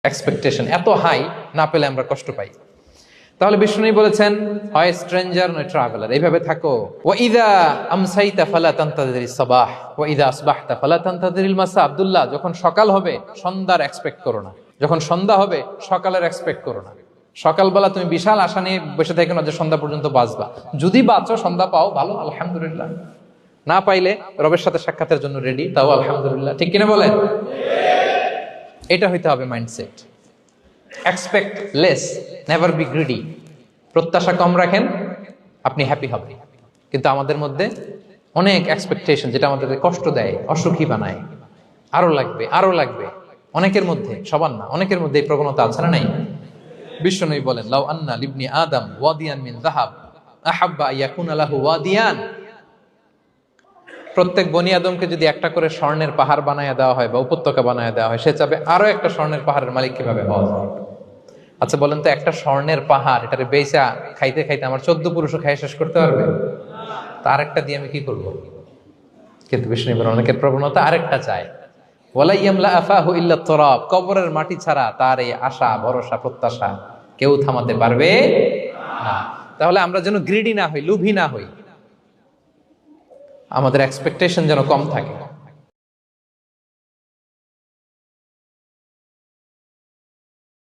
Expectation এত high, না পেলে আমরা কষ্ট পাই। তাহলে বিষ্ণু বলেছেন, হয় স্ট্রেঞ্জার নয় ট্রাভেলার, এইভাবে থাকো। ওয়াইদা আমসাইতা ফালা তানতাযিরিস সাবাহ ওয়াইদা আসবাহতা ফালা তানতাযিরিল মাসা। আব্দুল্লাহ, যখন সকাল হবে সন্ধ্যার এক্সপেক্ট করো না, যখন সন্ধ্যা হবে সকালের এক্সপেক্ট করো না। সকালবেলা তুমি বিশাল আশা নিয়ে বসে থেকো না যে সন্ধ্যা পর্যন্ত বাঁচবা। যদি বাঁচো, সন্ধ্যা পাও, ভালো, আলহামদুলিল্লাহ। না পাইলে রবের সাথে সাক্ষাতের জন্য রেডি, তাও আলহামদুলিল্লাহ। ঠিক কিনা বলেন? এটা হইতে হবে mindset. Expect less, never be greedy. প্রত্যাশা কম রাখেন, আপনি হ্যাপি হবেন। কিন্তু আমাদের মধ্যে অনেক এক্সপেকটেশন, যেটা আমাদেরকে কষ্ট দেয়, অসুখী বানায়। আরো লাগবে, আরো লাগবে। অনেকের মধ্যে, সবার না, অনেকের মধ্যে এই প্রবণতা আছে না নাই? বিশ্বনবী বলেন, লাউ আন্না লিবনি আদম ওয়াদিয়ান মিন যাহাব আহাব্বা আইয়াকুনা লাহু ওয়াদিয়ান। প্রত্যেক বনি আদমকে যদি একটা করে স্বর্ণের পাহাড় বানায় দেওয়া হয় বা উপত্যকা বানায় দেওয়া হয়, সে চাবে আরো একটা স্বর্ণের পাহাড়ের মালিক কিভাবে হওয়া যায়। আচ্ছা বলেন তো, একটা স্বর্ণের পাহাড়, এটারে বেচা খাইতে খাইতে আমার 14 পুরুষও খাই শেষ করতে পারবে? তার একটা দিয়ে আমি কি করবো? কিন্তু বিষ্ণু অনেকের প্রবণতা আরেকটা চায়। ওয়ালা ইয়ামলা আফাহু ইল্লা তুরাব। কবরের মাটি ছাড়া তার এই আশা, ভরসা, প্রত্যাশা কেউ থামাতে পারবে না। তাহলে আমরা যেন গ্রিডি না হই, লোভী না হই, আমাদের এক্সপেকটেশন যেন কম থাকে।